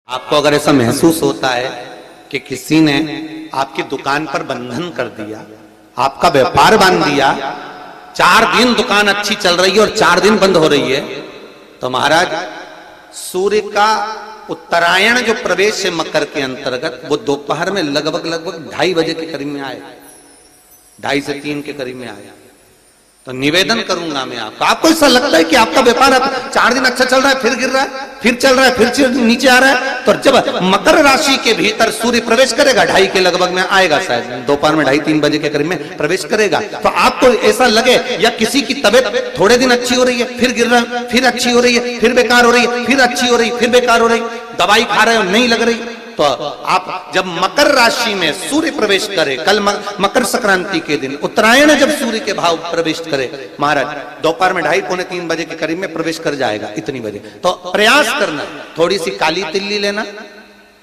आपको अगर ऐसा महसूस होता है कि किसी ने आपकी दुकान पर बंधन कर दिया, आपका व्यापार बांध दिया, 4 दिन दुकान अच्छी चल रही है और 4 दिन बंद हो रही है, तो महाराज सूर्य का उत्तरायण जो प्रवेश है मकर के अंतर्गत, वो दोपहर में लगभग 2:30 बजे के करीब में आए, 2:30 से 3 के करीब में आया। तो निवेदन करूंगा मैं आपको ऐसा लगता है कि आपका व्यापार 4 दिन अच्छा चल रहा है, फिर गिर रहा है, फिर चल रहा है, फिर नीचे आ रहा है, तो जब मकर राशि के भीतर सूर्य प्रवेश करेगा 2:30 के लगभग में आएगा, शायद दोपहर में 2:30-3 बजे के करीब में प्रवेश करेगा, तो आपको ऐसा लगे या किसी की तबियत थोड़े दिन अच्छी हो रही है, फिर गिर रहा है, फिर अच्छी हो रही है, फिर बेकार हो रही है, फिर अच्छी हो रही है, फिर बेकार हो रही, दवाई खा रहे हो नहीं लग रही, तो आप जब मकर राशि में सूर्य प्रवेश करे, कल मकर संक्रांति के दिन उत्तरायण जब सूर्य के भाव प्रवेश करे महाराज, दोपहर में 2:30-3 बजे के करीब में प्रवेश कर जाएगा, इतनी बजे, तो प्रयास करना थोड़ी सी काली तिल्ली लेना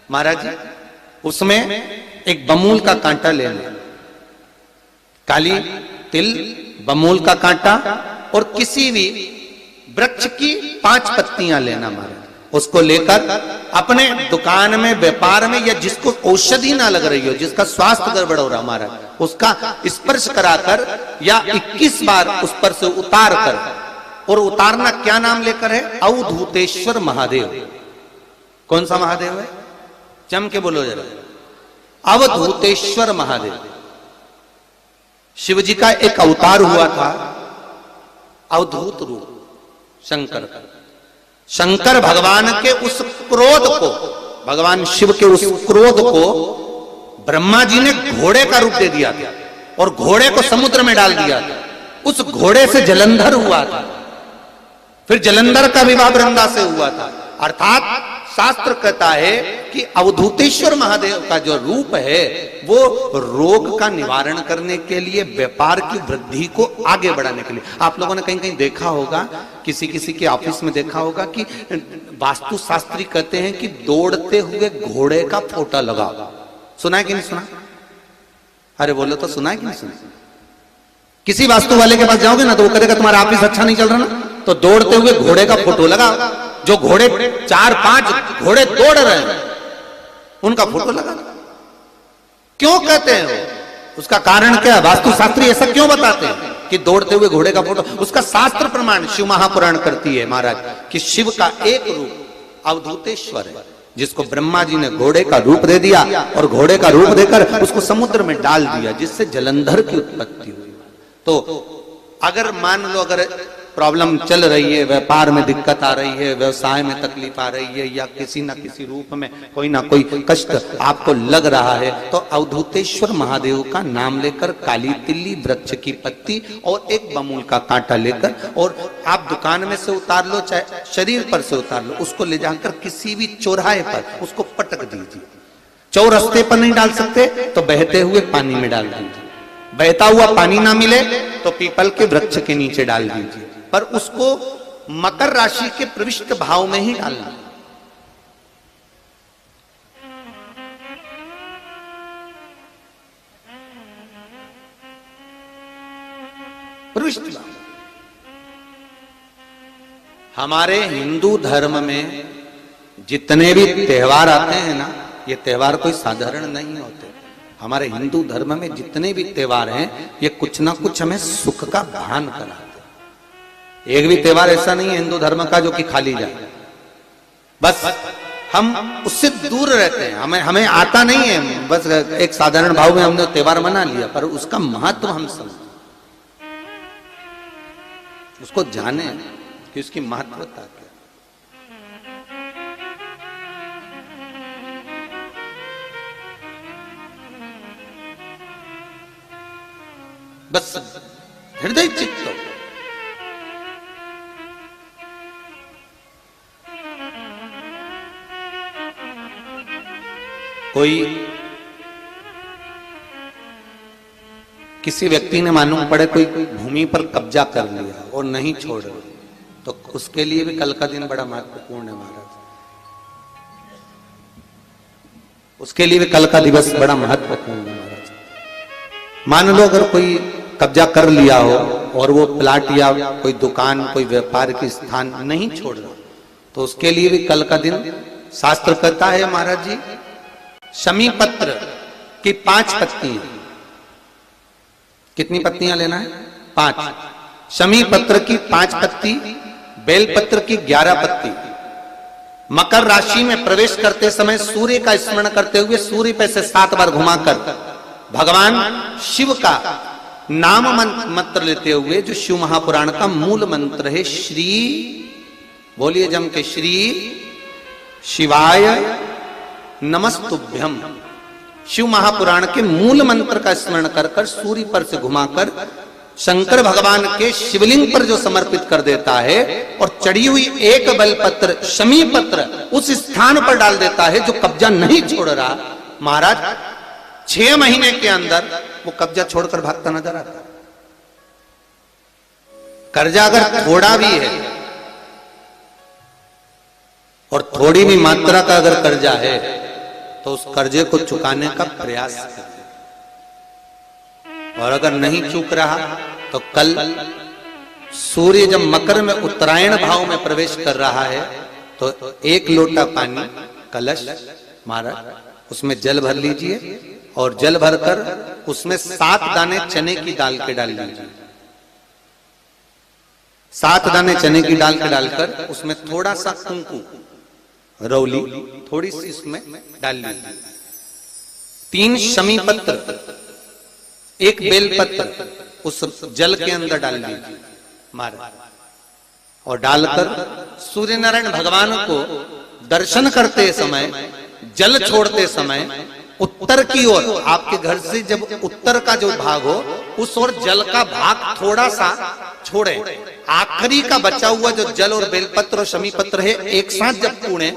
महाराज जी, उसमें एक बमूल का कांटा लेना, काली तिल, बमूल का कांटा और किसी भी वृक्ष की 5 पत्तियां लेना महाराज, उसको लेकर अपने दुकान में, व्यापार में, या जिसको औषधि ना लग रही हो, जिसका स्वास्थ्य गड़बड़ हो रहा हमारा, उसका स्पर्श कराकर या 21 बार उस पर से उतार कर, और उतारना क्या नाम लेकर है? अवधूतेश्वर महादेव। कौन सा महादेव है? जम के बोलो जरा, अवधूतेश्वर महादेव। शिव जी का एक अवतार हुआ था, अवधूत रूप शंकर का। शंकर भगवान के उस क्रोध को, भगवान शिव के उस क्रोध को ब्रह्मा जी ने घोड़े का रूप दे दिया था और घोड़े को समुद्र में डाल दिया था, उस घोड़े से जलंधर हुआ था, फिर जलंधर का विवाह वृंदा से हुआ था। अर्थात शास्त्र कहता है कि अवधूतेश्वर महादेव का जो रूप है वो रोग का निवारण करने के लिए, व्यापार की वृद्धि को आगे बढ़ाने के लिए। आप लोगों ने कहीं कहीं देखा होगा, किसी किसी के ऑफिस में देखा होगा कि वास्तु शास्त्री कहते हैं कि दौड़ते हुए घोड़े का फोटो लगाओ। सुना है कि नहीं सुना? अरे बोलो तो, सुना है कि नहीं सुना? किसी वास्तु वाले के पास जाओगे ना तो वो कहेगा तुम्हारा ऑफिस अच्छा नहीं चल रहा ना, तो दौड़ते हुए घोड़े का फोटो लगाओ। जो घोड़े 4-5 घोड़े दौड़ रहे हैं उनका फोटो लगा। क्यों कहते हैं वो? उसका कारण क्या है? वास्तु शास्त्री ऐसा क्यों बताते हैं कि दौड़ते हुए घोड़े का फोटो? उसका शास्त्र प्रमाण शिव महापुराण करती है महाराज कि शिव का एक रूप अवधूतेश्वर है, जिसको ब्रह्मा जी ने घोड़े का रूप दे दिया और घोड़े का रूप देकर उसको समुद्र में डाल दिया, जिससे जलंधर की उत्पत्ति हुई। तो अगर मान लो अगर प्रॉब्लम चल रही है, व्यापार में दिक्कत आ रही है, व्यवसाय में तकलीफ आ रही है, या किसी ना किसी रूप में कोई ना कोई कष्ट आपको लग रहा है, तो अवधूतेश्वर महादेव का नाम लेकर काली तिल्ली, वृक्ष की पत्ती और एक बमूल का कांटा लेकर, और आप दुकान में से उतार लो, चाहे शरीर पर से उतार लो, उसको ले जाकर किसी भी चौराहे पर उसको पटक दीजिए। चौरस्ते पर नहीं डाल सकते तो बहते हुए पानी में डाल दीजिए, बहता हुआ पानी ना मिले तो पीपल के वृक्ष के नीचे डाल दीजिए, पर उसको मकर राशि के प्रविष्ट भाव में ही डालना। प्रविष्ट भाव। हमारे हिंदू धर्म में जितने भी त्योहार आते हैं ना, ये त्योहार कोई साधारण नहीं होते। हमारे हिंदू धर्म में जितने भी त्योहार हैं ये कुछ ना कुछ हमें सुख का भान कराते। एक भी त्योहार ऐसा नहीं है हिंदू धर्म का जो कि खाली जाए, बस हम उससे दूर रहते हैं, हमें आता नहीं है, बस एक साधारण भाव में हमने त्योहार मना लिया, पर उसका महत्व हम समझें, उसको जाने कि उसकी महत्वता क्या। बस हृदय चित्त हो। कोई किसी व्यक्ति ने मालूम पड़े कोई भूमि पर कब्जा कर लिया और नहीं छोड़ रहे, तो उसके लिए भी कल का दिन बड़ा महत्वपूर्ण है महाराज। उसके लिए भी कल का दिवस बड़ा महत्वपूर्ण है महाराज। मान लो अगर कोई कब्जा कर लिया हो और वो प्लाट या कोई दुकान, कोई व्यापार की स्थान नहीं छोड़ रहा, तो उसके लिए भी कल का दिन शास्त्र कहता है महाराज जी, शमी पत्र की 5 पत्तियां, कितनी पत्तियां लेना है? 5। शमी पत्र की 5 पत्ती, बेलपत्र की 11 पत्ती। मकर राशि में प्रवेश करते समय सूर्य का स्मरण करते हुए सूर्य पे से 7 बार घुमाकर भगवान शिव का नाम मंत्र लेते हुए, जो शिव महापुराण का मूल मंत्र है, श्री, बोलिए जम के, श्री शिवाय नमस्तुभ्यम, शिव महापुराण के मूल मंत्र का स्मरण कर कर सूर्य पर से घुमाकर शंकर भगवान के शिवलिंग पर जो समर्पित कर देता है और चढ़ी हुई एक बेलपत्र शमी पत्र उस स्थान पर डाल देता है जो कब्जा नहीं छोड़ रहा, महाराज 6 महीने के अंदर वो कब्जा छोड़कर भागता नजर आता है। कर्जा अगर थोड़ा भी है और थोड़ी भी मात्रा का अगर कर्जा है तो उस कर्जे को चुकाने का प्रयास करें, और अगर नहीं चूक रहा तो कल सूर्य जब मकर में उत्तरायण भाव में प्रवेश कर रहा है तो 1 लोटा पानी कलश महाराज उसमें जल भर लीजिए और जल भरकर उसमें 7 दाने चने की दाल के डाल लीजिए। 7 दाने चने की दाल के डालकर उसमें थोड़ा सा कुंकू रौली थोड़ी सी इसमें डाल लीजिए। 3 शमी पत्र, 1 बेल पत्र उस जल के अंदर डाल लीजिए महाराज, और डालकर सूर्य नारायण भगवान को दर्शन करते समय, जल छोड़ते समय उत्तर की ओर, आपके घर से जब उत्तर का जो भाग हो उस ओर जल का भाग थोड़ा सा छोड़े। आखिरी का बचा हुआ जो जल और बेलपत्र और शमी पत्र है एक साथ जब पूणे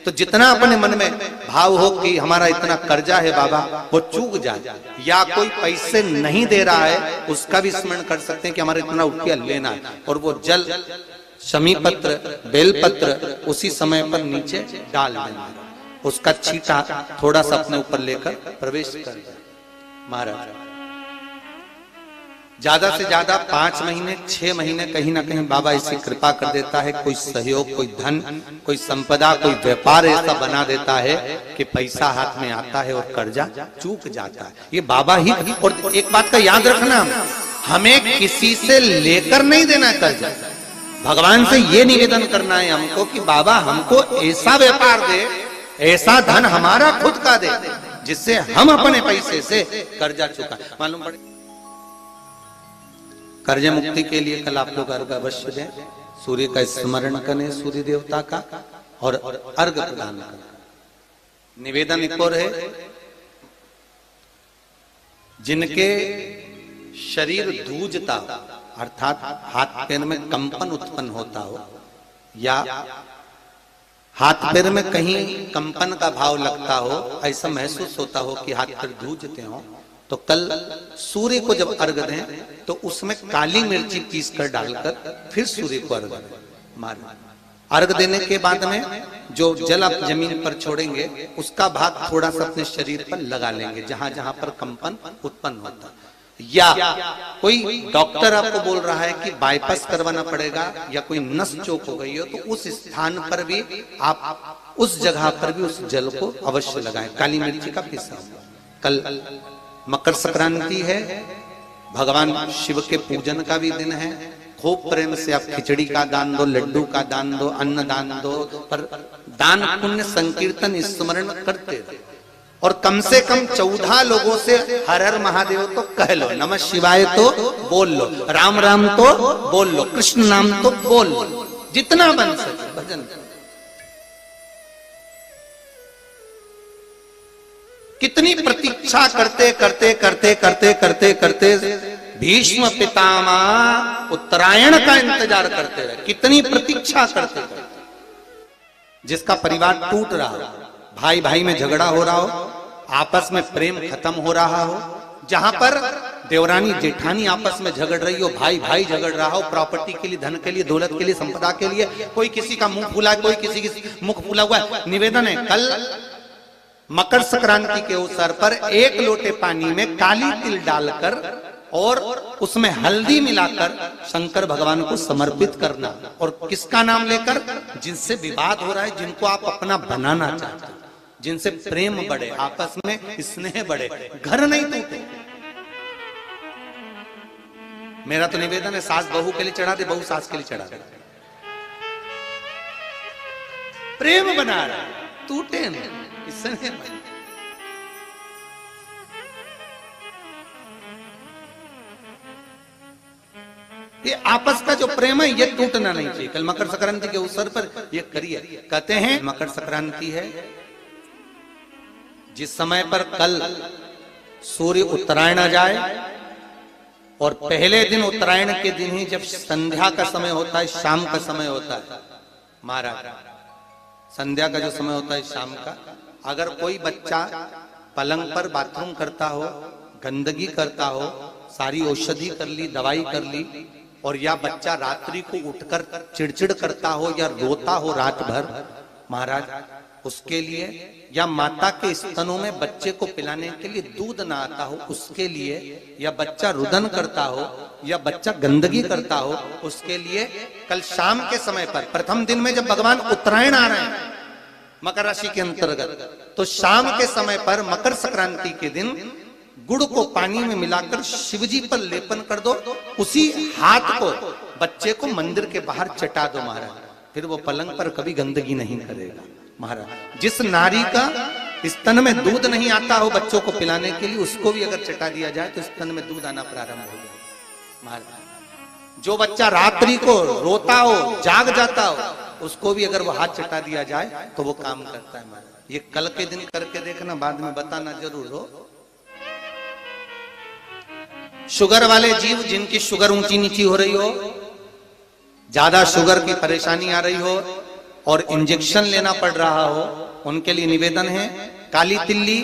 तो जितना अपने मन में भाव हो कि हमारा इतना कर्जा है बाबा वो चूक जाए, या कोई पैसे नहीं दे रहा है उसका भी स्मरण कर सकते हैं कि हमारा इतना रुपया लेना है, और वो जल शमी पत्र बेलपत्र उसी समय पर नीचे डाल देना, उसका छींटा थोड़ा सा अपने ऊपर लेकर प्रवेश कर महाराज। ज्यादा से ज्यादा 5 महीने 6 महीने कहीं ना कहीं बाबा ऐसी कृपा कर देता है, कोई सहयोग, कोई धन, कोई संपदा, कोई व्यापार ऐसा बना देता है कि पैसा हाथ में आता है और कर्जा चूक जाता है। ये बाबा ही। और एक बात का याद रखना, हमें किसी से लेकर नहीं देना कर्जा, भगवान से ये निवेदन करना है हमको कि बाबा हमको ऐसा व्यापार दे, ऐसा धन हमारा खुद का दे जिससे हम अपने पैसे से कर्जा चुका। मालूम पड़े कर्ज मुक्ति के लिए कल आप लोग अर्घ अवश्य दें, सूर्य का स्मरण करें, सूर्य देवता का, और अर्घ प्रदान करें। निवेदन एक और है, जिनके शरीर धूजता अर्थात हाथ पैर में कंपन उत्पन्न होता हो, या हाथ पैर में कहीं कंपन का भाव लगता हो, ऐसा महसूस होता हो कि हाथ पैर धूजते हो, तो कल सूर्य को जब अर्घ दें तो उसमें काली मिर्ची पीस कर डालकर फिर सूर्य को अर्घ मारें। अर्घ देने के बाद में जो जल आप जमीन पर छोड़ेंगे उसका भाग थोड़ा सा अपने शरीर पर लगा लेंगे जहां जहां पर कंपन उत्पन्न होता। या कोई डॉक्टर आपको बोल रहा है कि बाईपास करवाना पड़ेगा या कोई नस चोक हो गई हो, तो उस स्थान पर भी आप उस जगह पर भी उस जल को अवश्य लगाएं, काली मिर्ची का पिसा। कल मकर संक्रांति है, भगवान शिव के पूजन का भी दिन है। खूब प्रेम से आप खिचड़ी का दान दो, लड्डू का दान दो, अन्न दान दो, पर दान पुण्य संकीर्तन स्मरण करते रहो, और कम से कम 14 लोगों से हर हर महादेव तो कह लो, नमः शिवाय तो बोल लो, राम राम तो बोल लो, कृष्ण नाम तो बोल लो, जितना बन सके भजन। कितनी प्रतीक्षा करते करते करते करते करते करते भीष्म पितामह उत्तरायण का इंतजार करते रहे, कितनी प्रतीक्षा करते करते। जिसका परिवार टूट रहा हो, भाई भाई में झगड़ा हो रहा हो, आपस में प्रेम खत्म हो रहा हो, जहां पर देवरानी जेठानी आपस में झगड़ रही हो, भाई भाई झगड़ रहा हो, प्रॉपर्टी के लिए, धन के लिए, दौलत के लिए, संपदा के लिए, कोई किसी का मुंह फूला है, कोई किसी की मुख फूला हुआ है। निवेदन है, कल मकर संक्रांति के अवसर पर 1 लोटे पानी में काली तिल डालकर और उसमें हल्दी मिलाकर शंकर भगवान को समर्पित करना। और किसका नाम लेकर? जिनसे विवाद हो रहा है, जिनको आप अपना बनाना चाहते हो, जिनसे प्रेम बढ़े, आपस में स्नेह बढ़े, घर नहीं टूटे। मेरा तो निवेदन है, सास बहू के लिए चढ़ा दे, बहू सास के लिए चढ़ा दे, प्रेम बना रहा, टूटे नहीं, स्नेह बढ़े। ये आपस का जो प्रेम है ये टूटना नहीं चाहिए। कल मकर संक्रांति के अवसर पर ये करिए। कहते हैं मकर संक्रांति है जिस समय पर कल सूर्य उत्तरायण आ जाए और पहले दिन उत्तरायण के दिन ही जब संध्या का समय होता है, शाम का समय होता है महाराज, संध्या का जो समय होता है शाम का, अगर कोई बच्चा पलंग पर बाथरूम करता हो, गंदगी करता हो, सारी औषधि कर ली, दवाई कर ली, और या बच्चा रात्रि को उठकर चिड़चिड़ करता हो या रोता हो रात भर महाराज, उसके लिए, या माता के स्तनों में बच्चे को पिलाने के लिए दूध ना आता हो उसके लिए, या बच्चा रुदन करता हो या बच्चा गंदगी करता हो उसके लिए, कल शाम के समय पर, प्रथम दिन में जब भगवान उत्तरायण आ रहे हैं मकर राशि के अंतर्गत, तो शाम के समय पर मकर संक्रांति के दिन गुड़ को पानी में मिलाकर शिवजी पर लेपन कर दो, उसी हाथ को बच्चे को मंदिर के बाहर चटा दो महाराज, फिर वो पलंग पर कभी गंदगी नहीं करेगा महाराज। जिस नारी का स्तन में दूध नहीं आता हो बच्चों को पिलाने के लिए, उसको भी अगर चटा दिया जाए तो स्तन में दूध आना प्रारंभ हो जाए महाराज। जो बच्चा रात्रि को रोता हो, जाग जाता हो, उसको भी अगर वो हाथ चटा दिया जाए तो वो काम करता है महाराज। ये कल के दिन करके देखना, बाद में बताना जरूर हो। शुगर वाले जीव, जिनकी शुगर ऊंची नीची हो रही हो, ज्यादा शुगर की परेशानी आ रही हो और इंजेक्शन लेना पड़ रहा हो, उनके लिए निवेदन है काली तिल्ली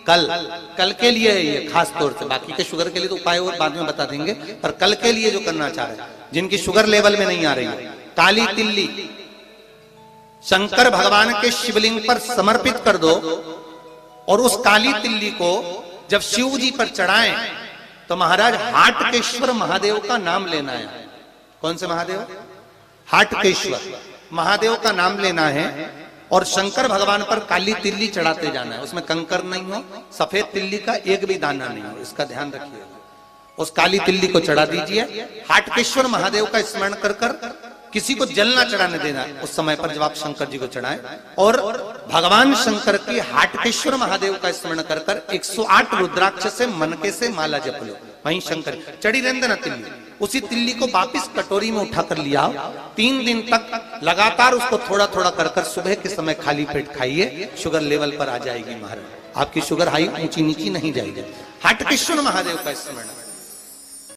कल के लिए है ये खास तौर से, बाकी के शुगर के लिए तो उपाय और बाद में बता देंगे, पर कल के लिए जो करना चाह रहे हैं, जिनकी शुगर लेवल में नहीं आ रही है, काली तिल्ली शंकर भगवान के शिवलिंग पर समर्पित कर दो, और उस काली तिल्ली को जब शिव जी पर चढ़ाएं तो महाराज हाटकेश्वर महादेव का नाम लेना है। कौन से महादेव? हाटकेश्वर महादेव का नाम लेना है, और शंकर भगवान पर काली तिल्ली चढ़ाते जाना है। उसमें कंकर नहीं हो, सफेद तिल्ली का एक भी दाना नहीं हो, इसका ध्यान रखिए। उस काली तिल्ली को चढ़ा दीजिए, हाटकेश्वर महादेव का स्मरण कर कर, किसी को जल ना चढ़ाने देना उस समय पर जब आप शंकर जी को चढ़ाएं, और भगवान शंकर की हाटकेश्वर महादेव का स्मरण कर कर 108 रुद्राक्ष से मनके से माला जप लो, वहीं शंकर चढ़ी रहने ना तिल्ली। उसी तिल्ली को वापिस कटोरी में उठाकर लिया, 3 दिन तक लगातार उसको थोड़ा थोड़ा कर कर सुबह के समय खाली पेट खाइए, शुगर लेवल पर आ जाएगी महाराज, आपकी शुगर हाई ऊंची नीची नहीं जाएगी। हाटकेश्वर महादेव का स्मरण